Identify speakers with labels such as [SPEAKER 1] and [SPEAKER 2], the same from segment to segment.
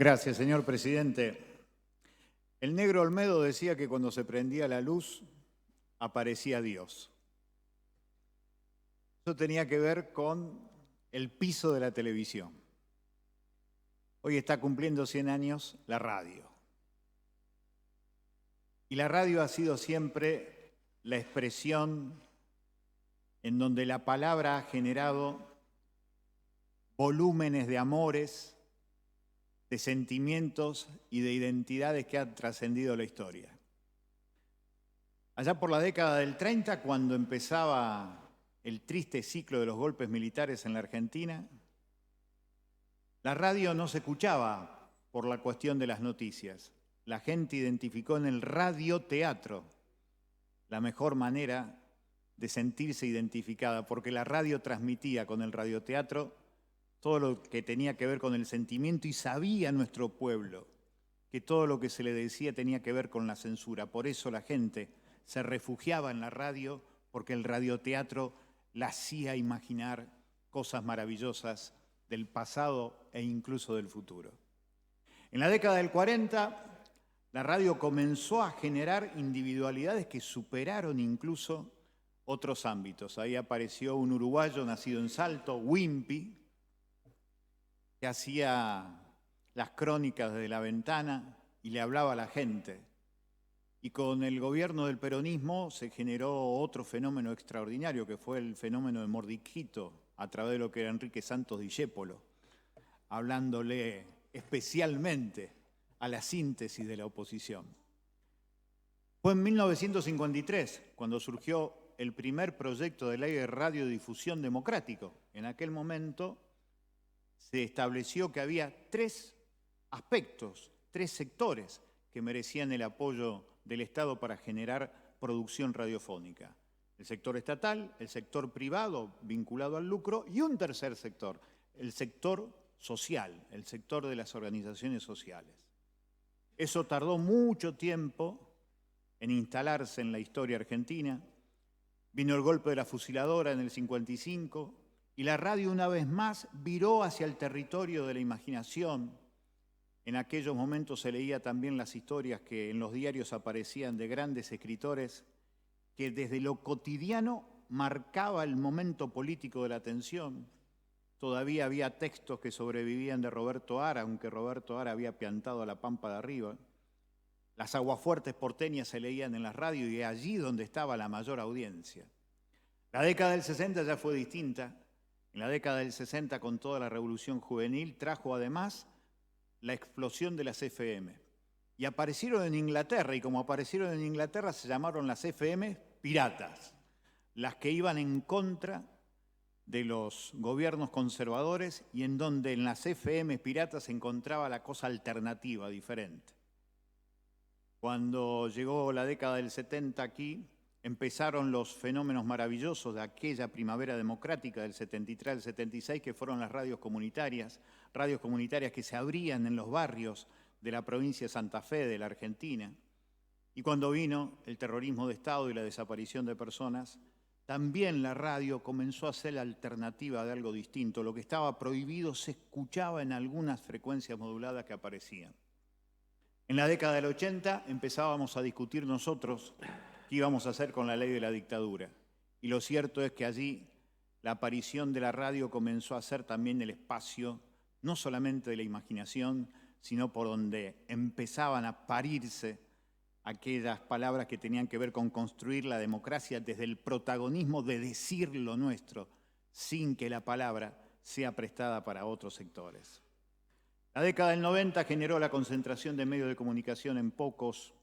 [SPEAKER 1] Gracias, señor presidente. El negro Olmedo decía que cuando se prendía la luz aparecía Dios. Eso tenía que ver con el piso de la televisión. Hoy está cumpliendo 100 años la radio. Y la radio ha sido siempre la expresión en donde la palabra ha generado volúmenes de amores, de sentimientos y de identidades que han trascendido la historia. Allá por la década del 30, cuando empezaba el triste ciclo de los golpes militares en la Argentina, la radio no se escuchaba por la cuestión de las noticias. La gente identificó en el radioteatro la mejor manera de sentirse identificada, porque la radio transmitía con el radioteatro todo lo que tenía que ver con el sentimiento y sabía nuestro pueblo que todo lo que se le decía tenía que ver con la censura. Por eso la gente se refugiaba en la radio, porque el radioteatro la hacía imaginar cosas maravillosas del pasado e incluso del futuro. En la década del 40, la radio comenzó a generar individualidades que superaron incluso otros ámbitos. Ahí apareció un uruguayo nacido en Salto, Wimpy, que hacía las crónicas de la ventana y le hablaba a la gente. Y con el gobierno del peronismo se generó otro fenómeno extraordinario, que fue el fenómeno de Mordijito, a través de lo que era Enrique Santos Discépolo, hablándole especialmente a la síntesis de la oposición. Fue en 1953 cuando surgió el primer proyecto de ley de radiodifusión democrático. En aquel momento se estableció que había tres aspectos, tres sectores que merecían el apoyo del Estado para generar producción radiofónica. El sector estatal, el sector privado vinculado al lucro y un tercer sector, el sector social, el sector de las organizaciones sociales. Eso tardó mucho tiempo en instalarse en la historia argentina. Vino el golpe de la fusiladora en el 55 y la radio una vez más viró hacia el territorio de la imaginación. En aquellos momentos se leía también las historias que en los diarios aparecían de grandes escritores que desde lo cotidiano marcaba el momento político de la atención. Todavía había textos que sobrevivían de Roberto Ara, aunque Roberto Ara había piantado a la Pampa de Arriba. Las aguafuertes porteñas se leían en la radio y allí donde estaba la mayor audiencia. La década del 60 ya fue distinta. En la década del 60, con toda la revolución juvenil, trajo además la explosión de las FM. Y aparecieron en Inglaterra, y como aparecieron en Inglaterra se llamaron las FM piratas, las que iban en contra de los gobiernos conservadores y en donde en las FM piratas se encontraba la cosa alternativa, diferente. Cuando llegó la década del 70 aquí, empezaron los fenómenos maravillosos de aquella primavera democrática del 73 al 76, que fueron las radios comunitarias que se abrían en los barrios de la provincia de Santa Fe, de la Argentina. Y cuando vino el terrorismo de Estado y la desaparición de personas, también la radio comenzó a ser la alternativa de algo distinto. Lo que estaba prohibido se escuchaba en algunas frecuencias moduladas que aparecían. En la década del 80 empezábamos a discutir nosotros qué íbamos a hacer con la ley de la dictadura. Y lo cierto es que allí la aparición de la radio comenzó a ser también el espacio, no solamente de la imaginación, sino por donde empezaban a parirse aquellas palabras que tenían que ver con construir la democracia desde el protagonismo de decir lo nuestro, sin que la palabra sea prestada para otros sectores. La década del 90 generó la concentración de medios de comunicación en pocos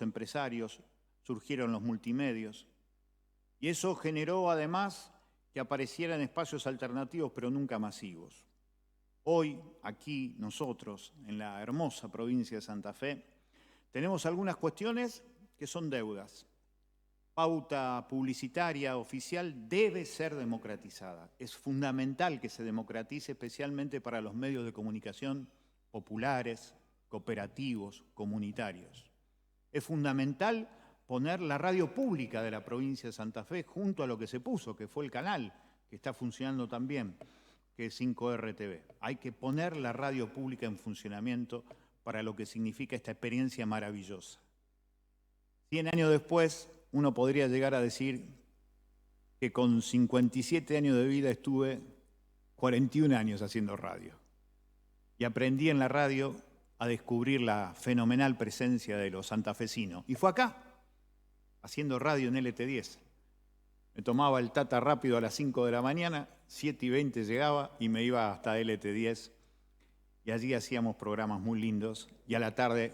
[SPEAKER 1] empresarios, surgieron los multimedios, y eso generó además que aparecieran espacios alternativos, pero nunca masivos. Hoy, aquí, nosotros, en la hermosa provincia de Santa Fe, tenemos algunas cuestiones que son deudas. Pauta publicitaria oficial debe ser democratizada. Es fundamental que se democratice, especialmente para los medios de comunicación populares, cooperativos, comunitarios. Es fundamental poner la radio pública de la provincia de Santa Fe junto a lo que se puso, que fue el canal, que está funcionando también, que es 5RTV. Hay que poner la radio pública en funcionamiento para lo que significa esta experiencia maravillosa. 100 años después, uno podría llegar a decir que con 57 años de vida estuve 41 años haciendo radio. Y aprendí en la radio a descubrir la fenomenal presencia de los santafesinos. Y fue acá, haciendo radio en LT10. Me tomaba el Tata rápido a las 5 de la mañana, 7:20 llegaba y me iba hasta LT10. Y allí hacíamos programas muy lindos. Y a la tarde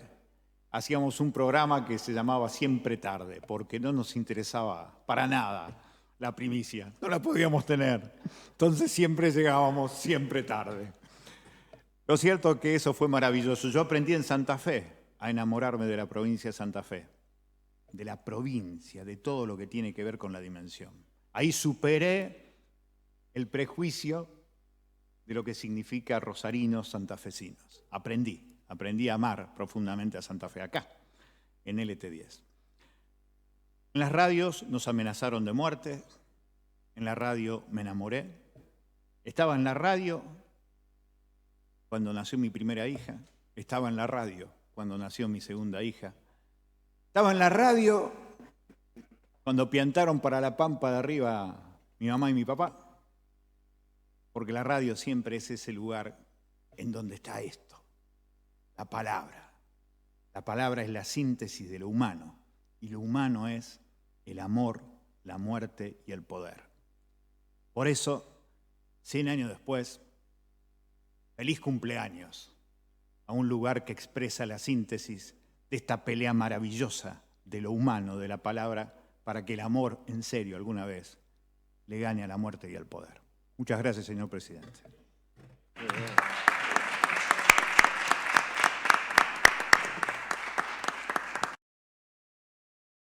[SPEAKER 1] hacíamos un programa que se llamaba Siempre Tarde, porque no nos interesaba para nada la primicia. No la podíamos tener. Entonces siempre llegábamos siempre tarde. Lo cierto es que eso fue maravilloso. Yo aprendí en Santa Fe a enamorarme de la provincia de Santa Fe, de la provincia, de todo lo que tiene que ver con la dimensión. Ahí superé el prejuicio de lo que significa rosarinos santafesinos. Aprendí a amar profundamente a Santa Fe acá, en LT10. En las radios nos amenazaron de muerte, en la radio me enamoré. Estaba en la radio cuando nació mi primera hija, estaba en la radio cuando nació mi segunda hija, estaba en la radio cuando piantaron para la pampa de arriba mi mamá y mi papá, porque la radio siempre es ese lugar en donde está esto, la palabra. La palabra es la síntesis de lo humano, y lo humano es el amor, la muerte y el poder. Por eso, 100 años después, feliz cumpleaños a un lugar que expresa la síntesis de esta pelea maravillosa de lo humano, de la palabra, para que el amor, en serio, alguna vez, le gane a la muerte y al poder. Muchas gracias, señor presidente.